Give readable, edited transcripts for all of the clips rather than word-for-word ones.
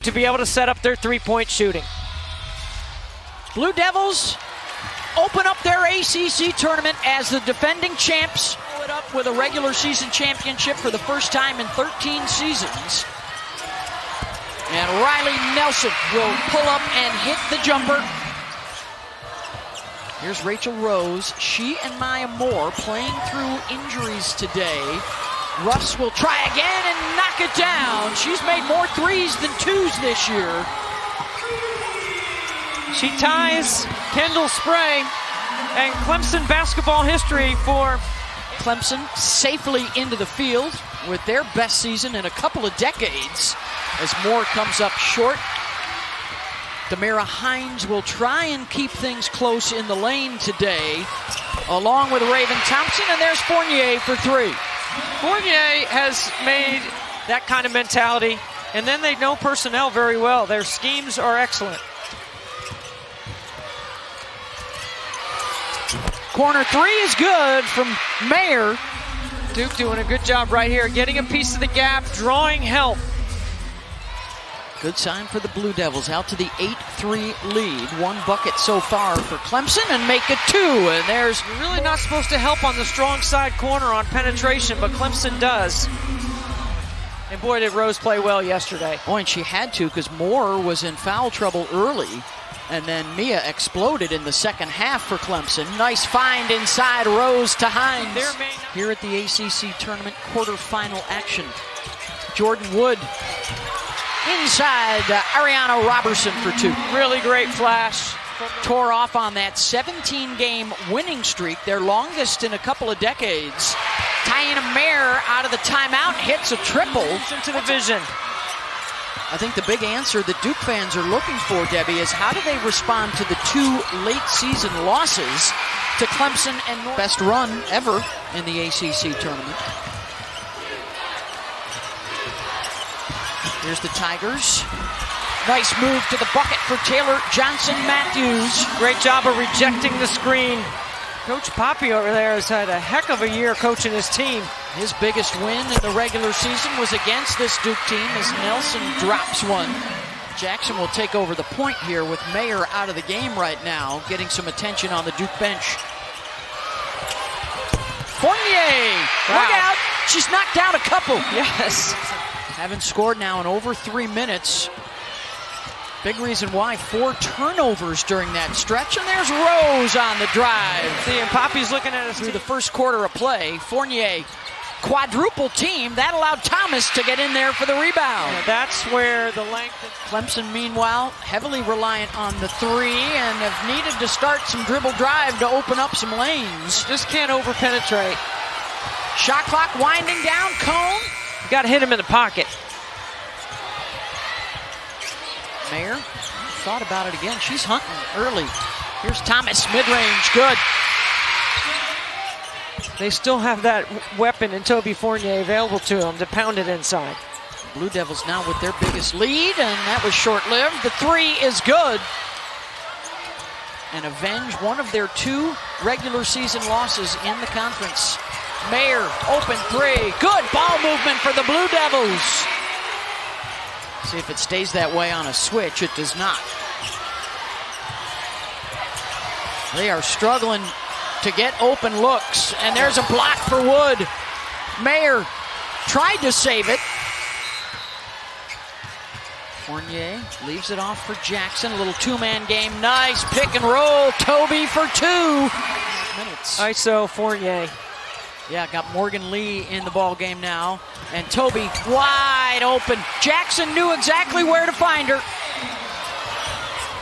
to be able to set up their three-point shooting. Blue Devils open up their ACC tournament as the defending champs. Follow it up with a regular season championship for the first time in 13 seasons. And Riley Nelson will pull up and hit the jumper. Here's Rachel Rose. She and Maya Moore playing through injuries today. Russ will try again and knock it down. She's made more threes than twos this year. She ties Kendall Spray and Clemson basketball history for Clemson safely into the field with their best season in a couple of decades as Moore comes up short. Demira Hines will try and keep things close in the lane today, along with Raven Thompson, and there's Fournier for three. Fournier has made that kind of mentality, and then they know personnel very well. Their schemes are excellent. Corner three is good from Mair. Duke doing a good job right here, getting a piece of the gap, drawing help. Good sign for the Blue Devils, out to the 8-3 lead. One bucket so far for Clemson and make it two. And there's You're really not supposed to help on the strong side corner on penetration, but Clemson does. And boy, did Rose play well yesterday. Oh, and she had to because Moore was in foul trouble early. And then Mia exploded in the second half for Clemson. Nice find inside, Rose to Hines. Here at the ACC Tournament quarterfinal action. Jordan Wood inside Ariana Robertson for two. Really great flash. Tore off on that 17-game winning streak, their longest in a couple of decades. Taina Mair out of the timeout, hits a triple. Into the vision. I think the big answer that Duke fans are looking for, Debbie, is how do they respond to the two late-season losses to Clemson and North? Best run ever in the ACC tournament. Here's the Tigers. Nice move to the bucket for Taylor Johnson-Matthews. Great job of rejecting the screen. Coach Poppy over there has had a heck of a year coaching his team. His biggest win in the regular season was against this Duke team as Nelson drops one. Jackson will take over the point here with Mair out of the game right now, getting some attention on the Duke bench. Fournier, look out! She's knocked down a couple. Yes. Haven't scored now in over 3 minutes. Big reason why, 4 turnovers during that stretch, and there's Rose on the drive. See, and Poppy's looking at us through the first quarter of play. Fournier, quadruple team. That allowed Thomas to get in there for the rebound. Yeah, that's where the length of Clemson, meanwhile, heavily reliant on the three and have needed to start some dribble drive to open up some lanes. Just can't over-penetrate. Shot clock winding down, Cone. You got to hit him in the pocket. Mair thought about it again. She's hunting early. Here's Thomas, mid-range, good. They still have that weapon in Toby Fournier available to them to pound it inside. Blue Devils now with their biggest lead, and that was short-lived. The three is good. And avenge one of their 2 regular season losses in the conference. Mair, open three. Good ball movement for the Blue Devils. See if it stays that way on a switch. It does not. They are struggling to get open looks, and there's a block for Wood. Mair tried to save it. Fournier leaves it off for Jackson. A little 2-man game. Nice pick and roll. Toby for 2. Minutes. ISO Fournier. Yeah, got Morgan Lee in the ball game now. And Toby wide open. Jackson knew exactly where to find her.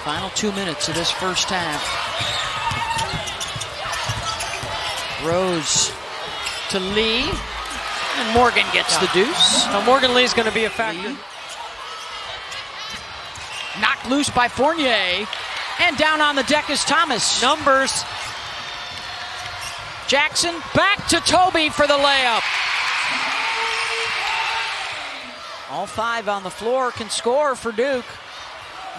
Final 2 minutes of this first half. Rose to Lee. And Morgan gets the deuce. Now Morgan Lee's going to be a factor. Lee. Knocked loose by Fournier. And down on the deck is Thomas. Numbers. Jackson back to Toby for the layup. All 5 on the floor can score for Duke.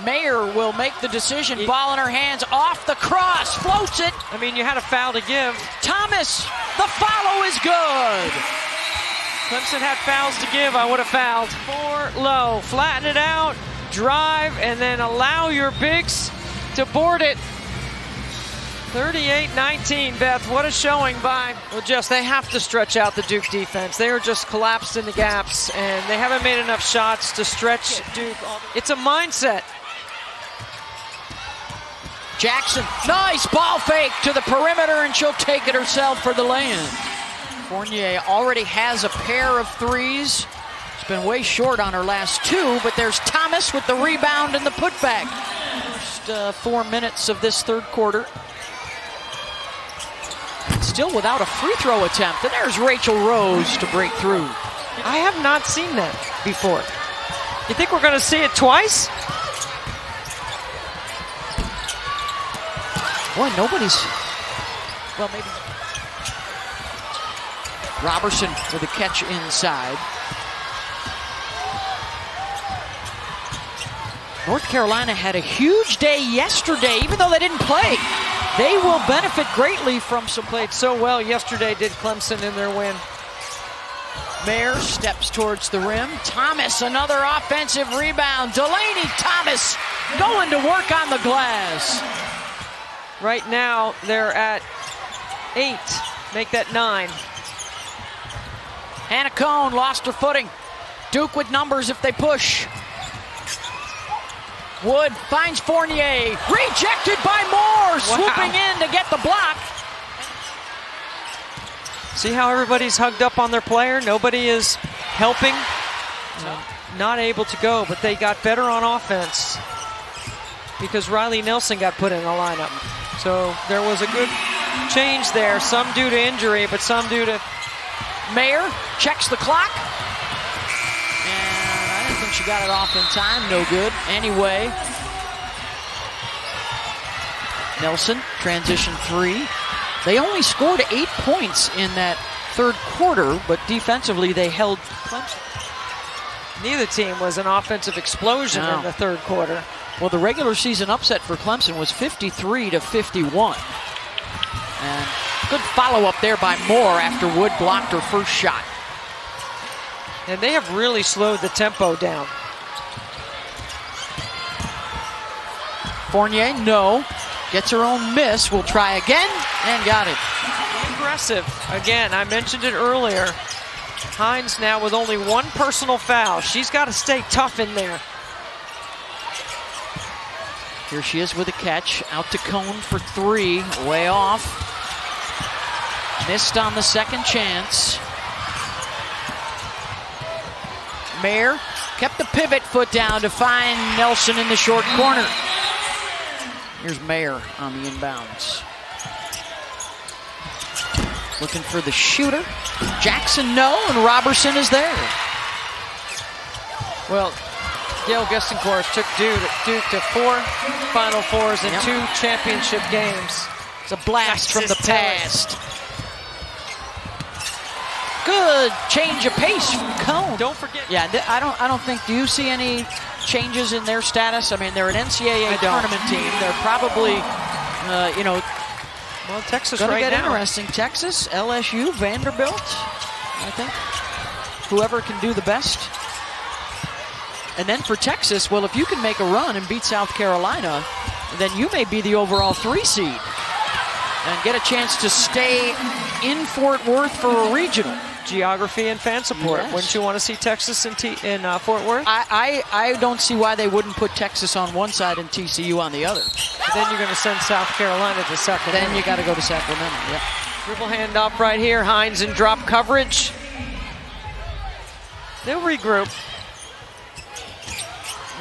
Mair will make the decision. Ball in her hands, off the cross, floats it. I mean, you had a foul to give. Thomas, the follow is good. Clemson had fouls to give. I would have fouled. 4 low, flatten it out, drive and then allow your bigs to board it. 38-19, Beth. What a showing by, well, Jess, they have to stretch out the Duke defense. They are just collapsed in the gaps, and they haven't made enough shots to stretch Duke. It's a mindset. Jackson, nice ball fake to the perimeter, and she'll take it herself for the lay-in. Fournier already has a pair of threes. She's been way short on her last two, but there's Thomas with the rebound and the putback. First 4 minutes of this third quarter. Still without a free throw attempt, and there's Rachel Rose to break through. I have not seen that before. You think we're going to see it twice? Boy, nobody's, well, maybe. Robertson with a catch inside. North Carolina had a huge day yesterday, even though they didn't play. They will benefit greatly from some play. Played so well yesterday, did Clemson, in their win. Mair steps towards the rim. Thomas, another offensive rebound. Delaney Thomas going to work on the glass. Right now, they're at 8. Make that 9. Hannah Cohn lost her footing. Duke with numbers if they push. Wood finds Fournier. Rejected by Moore. Swooping in to get the block. See how everybody's hugged up on their player? Nobody is helping. Not able to go, but they got better on offense because Riley Nelson got put in the lineup. So there was a good change there, some due to injury, but some due to... Mair checks the clock. And I didn't think she got it off in time. No good. Anyway. Nelson, transition 3. They only scored 8 points in that third quarter, but defensively they held Clemson. Neither team was an offensive explosion in the third quarter. Well, the regular season upset for Clemson was 53-51. And good follow-up there by Moore after Wood blocked her first shot. And they have really slowed the tempo down. Fournier, no. Gets her own miss. Will try again and got it. Aggressive. Again, I mentioned it earlier. Hines now with only 1 personal foul. She's got to stay tough in there. Here she is with a catch. Out to Cohn for 3. Way off. Missed on the second chance. Mair kept the pivot foot down to find Nelson in the short corner. Here's Mair on the inbounds. Looking for the shooter. Jackson, no, and Robertson is there. Well, Gail Gestencourt took Duke to 4 Final Fours and 2 championship games. It's a blast from the past. Good change of pace from Cohn. Don't forget. Yeah, I don't think. Do you see any changes in their status? I mean, they're an NCAA tournament team. They're probably, well, Texas gonna right get now. Interesting. Texas, LSU, Vanderbilt. I think whoever can do the best. And then for Texas, well, if you can make a run and beat South Carolina, then you may be the overall 3 seed and get a chance to stay in Fort Worth for a regional. Geography and fan support. Yes. Wouldn't you want to see Texas in Fort Worth? I don't see why they wouldn't put Texas on one side and TCU on the other. But then you're going to send South Carolina to Sacramento. Then you got to go to Sacramento. Yep. Dribble handoff right here. Hines in drop coverage. They'll regroup.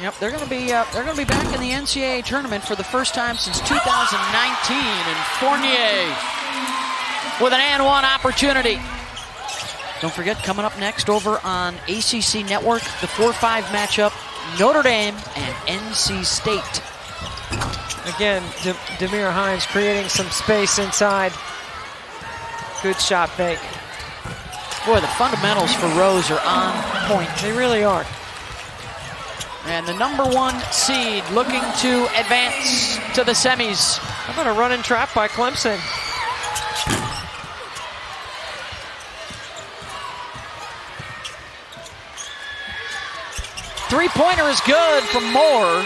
Yep, they're going to be back in the NCAA tournament for the first time since 2019, and Fournier with an and one opportunity. Don't forget, coming up next over on ACC Network, the 4-5 matchup, Notre Dame and NC State. Again, Demir Hines creating some space inside. Good shot fake. Boy, the fundamentals for Rose are on point. They really are. And the #1 seed looking to advance to the semis. How about a run and trap by Clemson? three-pointer is good from Moore.